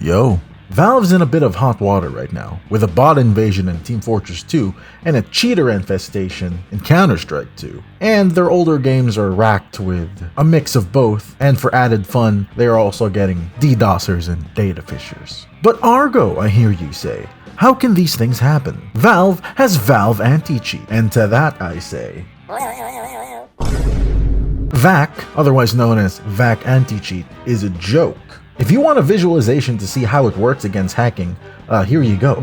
Yo, Valve's in a bit of hot water right now, with a bot invasion in Team Fortress 2 and a cheater infestation in Counter-Strike 2. And their older games are racked with a mix of both, and for added fun, they are also getting DDoSers and data fishers. But Argo, I hear you say, how can these things happen? Valve has Valve anti-cheat, and to that I say, VAC, otherwise known as VAC anti-cheat, is a joke. If you want a visualization to see how it works against hacking, here you go.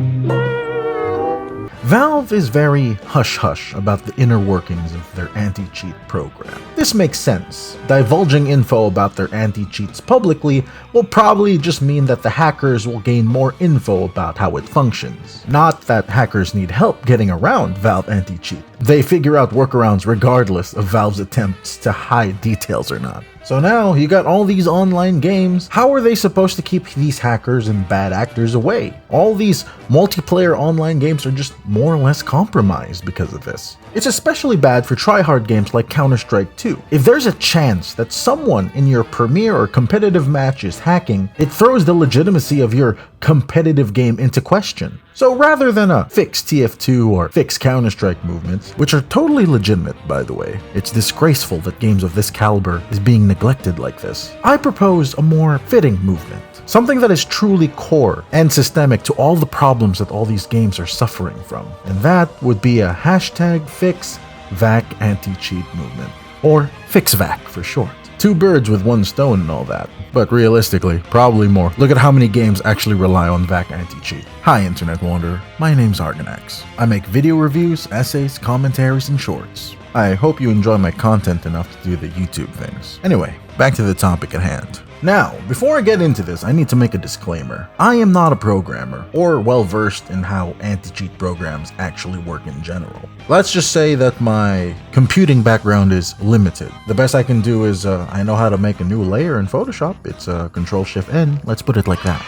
Valve is very hush-hush about the inner workings of their anti-cheat program. This makes sense. Divulging info about their anti-cheats publicly will probably just mean that the hackers will gain more info about how it functions. Not that hackers need help getting around Valve anti-cheat. They figure out workarounds regardless of Valve's attempts to hide details or not. So now you got all these online games. How are they supposed to keep these hackers and bad actors away? All these multiplayer online games are just more or less compromised because of this. It's especially bad for tryhard games like Counter-Strike 2. If there's a chance that someone in your premier or competitive match is hacking, it throws the legitimacy of your competitive game into question. So rather than a fix TF2 or fix Counter-Strike movements, which are totally legitimate by the way, it's disgraceful that games of this caliber is being neglected like this. I propose a more fitting movement. Something that is truly core and systemic to all the problems that all these games are suffering from. And that would be a hashtag FixVAC anti-cheat movement. Or FixVAC for short. Two birds with one stone and all that. But realistically, probably more. Look at how many games actually rely on VAC anti-cheat. Hi Internet Wanderer, my name's RGOnax. I make video reviews, essays, commentaries, and shorts. I hope you enjoy my content enough to do the YouTube things. Anyway, back to the topic at hand. Now, before I get into this, I need to make a disclaimer. I am not a programmer, or well-versed in how anti-cheat programs actually work in general. Let's just say that my computing background is limited. The best I can do is, I know how to make a new layer in Photoshop. It's Control-Shift-N, let's put it like that.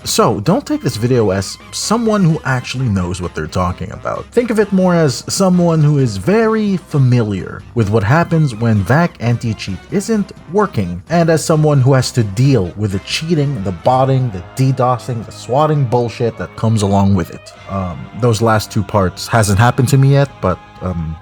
So, don't take this video as someone who actually knows what they're talking about. Think of it more as someone who is very familiar with what happens when VAC anti-cheat isn't working, and as someone who has to deal with the cheating, the botting, the DDoSing, the swatting bullshit that comes along with it. Those last two parts hasn't happened to me yet, but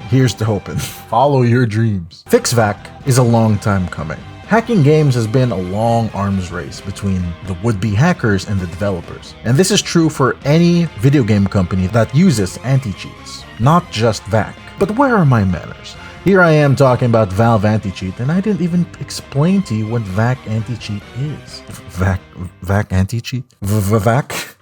here's to hoping. Follow your dreams. FixVAC is a long time coming. Hacking games has been a long arms race between the would-be hackers and the developers. And this is true for any video game company that uses anti-cheats, not just VAC. But where are my manners? Here I am talking about Valve anti-cheat, and I didn't even explain to you what VAC anti-cheat is. VAC anti-cheat? VAC?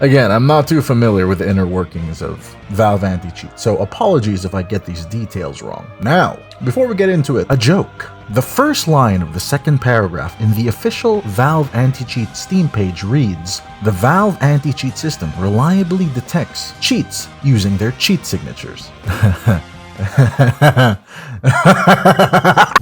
Again, I'm not too familiar with the inner workings of Valve anti-cheat, so apologies if I get these details wrong. Now, before we get into it, a joke. The first line of the second paragraph in the official Valve anti-cheat Steam page reads, "The Valve anti-cheat system reliably detects cheats using their cheat signatures."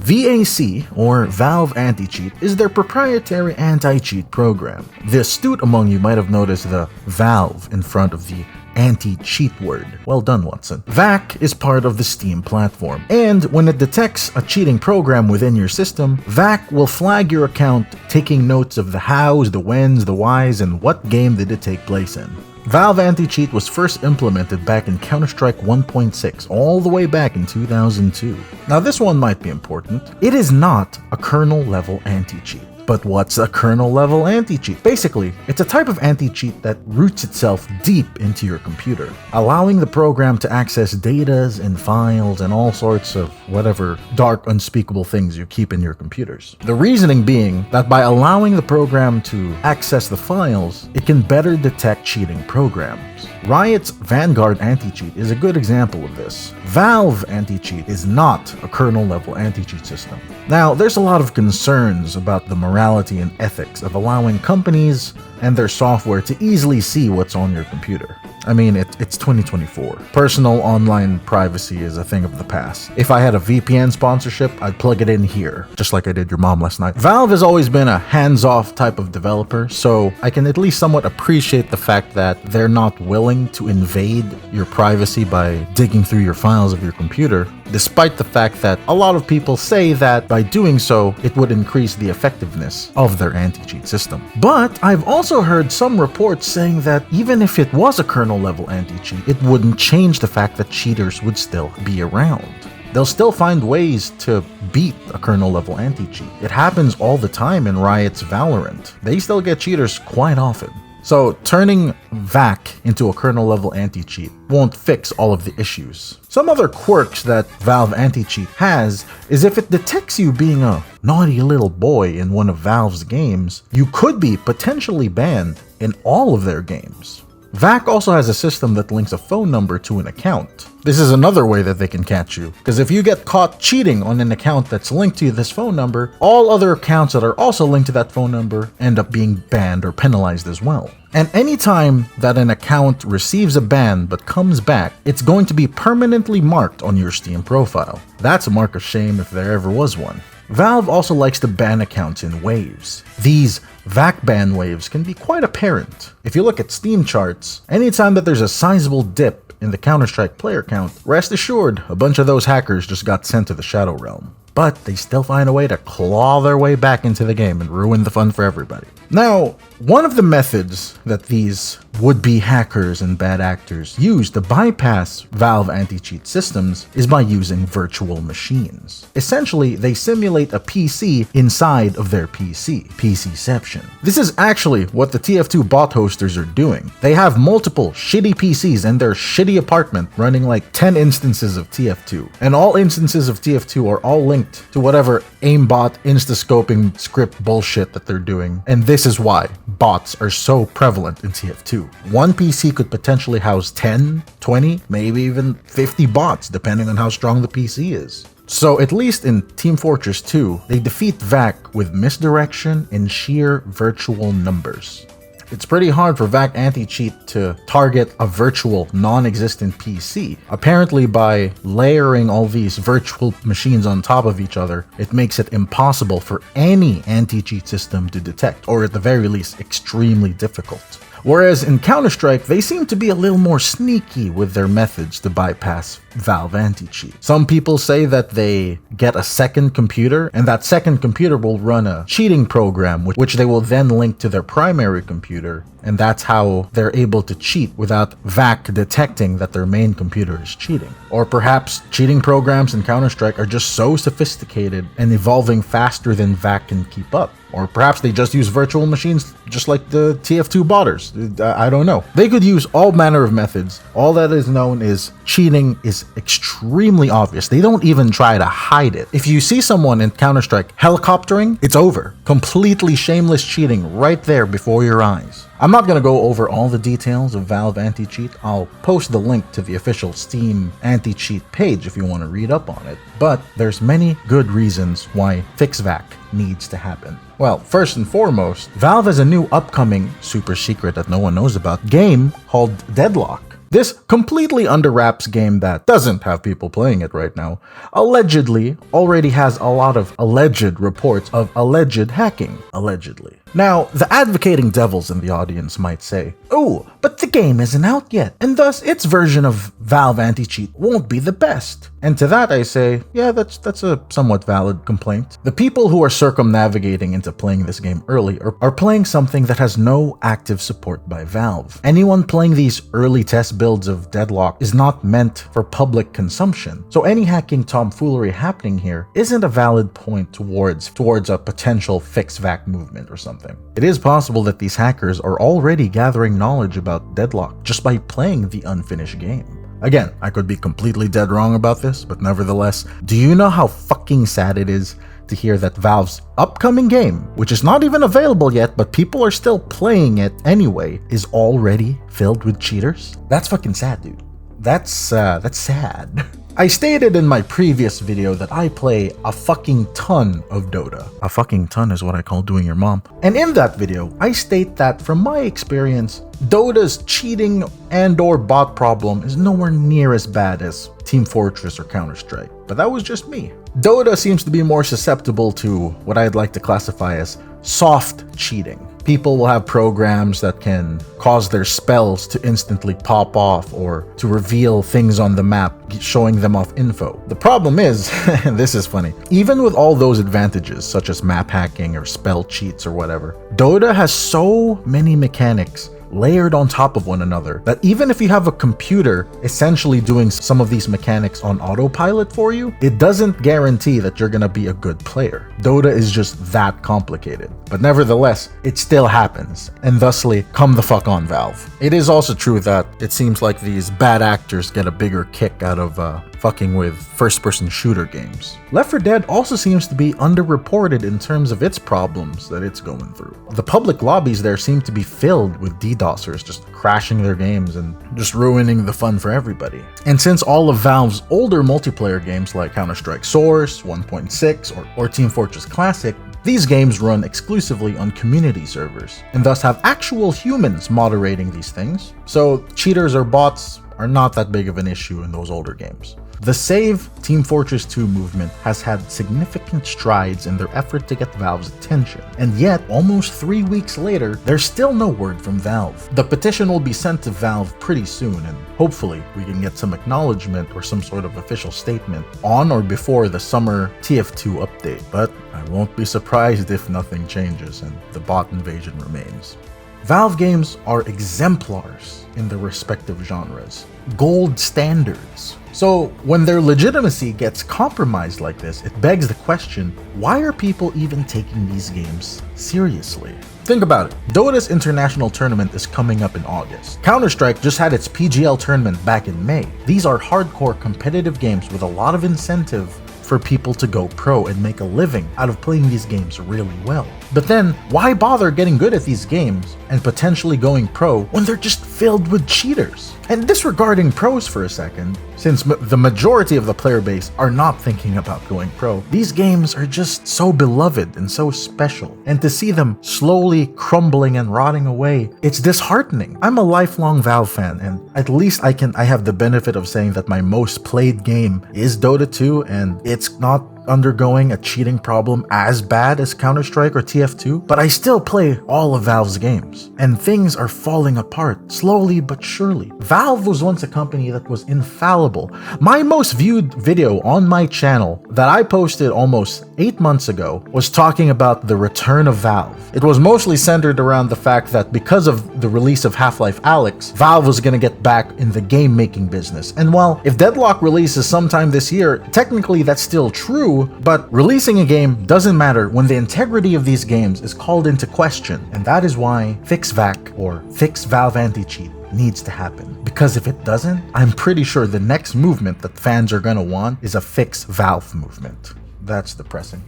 VAC, or Valve Anti-Cheat, is their proprietary anti-cheat program. The astute among you might have noticed the Valve in front of the anti-cheat word. Well done, Watson. VAC is part of the Steam platform, and when it detects a cheating program within your system, VAC will flag your account, taking notes of the hows, the whens, the whys, and what game did it take place in. Valve anti-cheat was first implemented back in Counter-Strike 1.6, all the way back in 2002. Now this one might be important. It is not a kernel-level anti-cheat. But what's a kernel-level anti-cheat? Basically, it's a type of anti-cheat that roots itself deep into your computer, allowing the program to access datas and files and all sorts of whatever dark, unspeakable things you keep in your computers. The reasoning being that by allowing the program to access the files, it can better detect cheating programs. Riot's Vanguard anti-cheat is a good example of this. Valve anti-cheat is not a kernel-level anti-cheat system. Now, there's a lot of concerns about the morality and ethics of allowing companies and their software to easily see what's on your computer. I mean, it's 2024. Personal online privacy is a thing of the past. If I had a VPN sponsorship, I'd plug it in here, just like I did your mom last night. Valve has always been a hands-off type of developer, so I can at least somewhat appreciate the fact that they're not willing to invade your privacy by digging through your files of your computer. despite the fact that a lot of people say that by doing so, it would increase the effectiveness of their anti-cheat system. But I've also heard some reports saying that even if it was a kernel-level anti-cheat, it wouldn't change the fact that cheaters would still be around. They'll still find ways to beat a kernel-level anti-cheat. It happens all the time in Riot's Valorant. They still get cheaters quite often. So turning VAC into a kernel-level anti-cheat won't fix all of the issues. Some other quirks that Valve anti-cheat has is if it detects you being a naughty little boy in one of Valve's games, you could be potentially banned in all of their games. VAC also has a system that links a phone number to an account. This is another way that they can catch you, because if you get caught cheating on an account that's linked to this phone number, all other accounts that are also linked to that phone number end up being banned or penalized as well. And anytime that an account receives a ban but comes back, it's going to be permanently marked on your Steam profile. That's a mark of shame if there ever was one. Valve also likes to ban accounts in waves. These VAC ban waves can be quite apparent. If you look at Steam charts, anytime that there's a sizable dip in the Counter-Strike player count, rest assured, a bunch of those hackers just got sent to the Shadow Realm. But they still find a way to claw their way back into the game and ruin the fun for everybody. Now, one of the methods that these would-be hackers and bad actors use to bypass Valve anti-cheat systems is by using virtual machines. Essentially, they simulate a PC inside of their PC, PCception. This is actually what the TF2 bot hosters are doing. They have multiple shitty PCs in their shitty apartment running like 10 instances of TF2, and all instances of TF2 are all linked to whatever aimbot instascoping script bullshit that they're doing, and this is why bots are so prevalent in TF2. One PC could potentially house 10, 20, maybe even 50 bots, depending on how strong the PC is. So at least in Team Fortress 2, they defeat VAC with misdirection and sheer virtual numbers. It's pretty hard for VAC anti-cheat to target a virtual, non-existent PC. Apparently, by layering all these virtual machines on top of each other, it makes it impossible for any anti-cheat system to detect, or at the very least, extremely difficult. Whereas in Counter-Strike, they seem to be a little more sneaky with their methods to bypass Valve anti-cheat. Some people say that they get a second computer, and that second computer will run a cheating program, which they will then link to their primary computer, and that's how they're able to cheat without VAC detecting that their main computer is cheating. Or perhaps cheating programs in Counter-Strike are just so sophisticated and evolving faster than VAC can keep up. Or perhaps they just use virtual machines just like the TF2 botters. I don't know. They could use all manner of methods. All that is known is cheating is extremely obvious. They don't even try to hide it. If you see someone in Counter-Strike helicoptering, it's over. Completely shameless cheating right there before your eyes. I'm not going to go over all the details of Valve anti-cheat. I'll post the link to the official Steam anti-cheat page if you want to read up on it. But there's many good reasons why FixVAC needs to happen. Well, first and foremost, Valve has a new upcoming, super secret that no one knows about, game called Deadlock. This completely under wraps game that doesn't have people playing it right now, allegedly already has a lot of alleged reports of alleged hacking, allegedly. Now, the advocating devils in the audience might say, "Oh, but the game isn't out yet, and thus its version of Valve anti-cheat won't be the best." And to that I say, yeah, that's a somewhat valid complaint. The people who are circumnavigating into playing this game early are playing something that has no active support by Valve. Anyone playing these early test builds of Deadlock is not meant for public consumption, so any hacking tomfoolery happening here isn't a valid point towards a potential FixVAC movement or something. It is possible that these hackers are already gathering knowledge about Deadlock just by playing the unfinished game. Again, I could be completely dead wrong about this, but nevertheless, do you know how fucking sad it is to hear that Valve's upcoming game, which is not even available yet, but people are still playing it anyway, is already filled with cheaters? That's fucking sad, dude. That's sad. I stated in my previous video that I play a fucking ton of Dota. A fucking ton is what I call doing your mom. And in that video, I state that from my experience, Dota's cheating and/or bot problem is nowhere near as bad as Team Fortress or Counter-Strike. But that was just me. Dota seems to be more susceptible to what I'd like to classify as soft cheating. People will have programs that can cause their spells to instantly pop off or to reveal things on the map, showing them off info. The problem is, and this is funny, even with all those advantages, such as map hacking or spell cheats or whatever, Dota has so many mechanics layered on top of one another that even if you have a computer essentially doing some of these mechanics on autopilot for you, it doesn't guarantee that you're gonna be a good player. Dota is just that complicated. But nevertheless, it still happens, and thusly, come the fuck on, Valve. It is also true that it seems like these bad actors get a bigger kick out of fucking with first-person shooter games. Left 4 Dead also seems to be underreported in terms of its problems that it's going through. The public lobbies there seem to be filled with DDoSers just crashing their games and just ruining the fun for everybody. And since all of Valve's older multiplayer games like Counter-Strike Source, 1.6, or Team Fortress Classic, these games run exclusively on community servers, and thus have actual humans moderating these things, so cheaters or bots are not that big of an issue in those older games. The Save Team Fortress 2 movement has had significant strides in their effort to get Valve's attention, and yet, almost 3 weeks later, there's still no word from Valve. The petition will be sent to Valve pretty soon, and hopefully we can get some acknowledgement or some sort of official statement on or before the summer TF2 update, but I won't be surprised if nothing changes and the bot invasion remains. Valve games are exemplars in their respective genres, gold standards. So when their legitimacy gets compromised like this, it begs the question, why are people even taking these games seriously? Think about it. Dota's international tournament is coming up in August. Counter-Strike just had its PGL tournament back in May. These are hardcore competitive games with a lot of incentive for people to go pro and make a living out of playing these games really well. But then, why bother getting good at these games and potentially going pro when they're just filled with cheaters? And disregarding pros for a second, since the majority of the player base are not thinking about going pro, these games are just so beloved and so special. And to see them slowly crumbling and rotting away, it's disheartening. I'm a lifelong Valve fan, and at least I have the benefit of saying that my most played game is Dota 2, and it's not undergoing a cheating problem as bad as Counter-Strike or TF2, but I still play all of Valve's games, and things are falling apart slowly but surely. Valve was once a company that was infallible. My most viewed video on my channel that I posted almost 8 months ago was talking about the return of Valve. It was mostly centered around the fact that because of the release of Half-Life Alyx, Valve was gonna get back in the game-making business. And while if Deadlock releases sometime this year, technically that's still true, but releasing a game doesn't matter when the integrity of these games is called into question, and that is why FixVAC, or Fix Valve Anti-Cheat, needs to happen. Because if it doesn't, I'm pretty sure the next movement that fans are gonna want is a Fix Valve movement. That's depressing.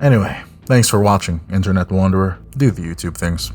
Anyway, thanks for watching, Internet Wanderer. Do the YouTube things.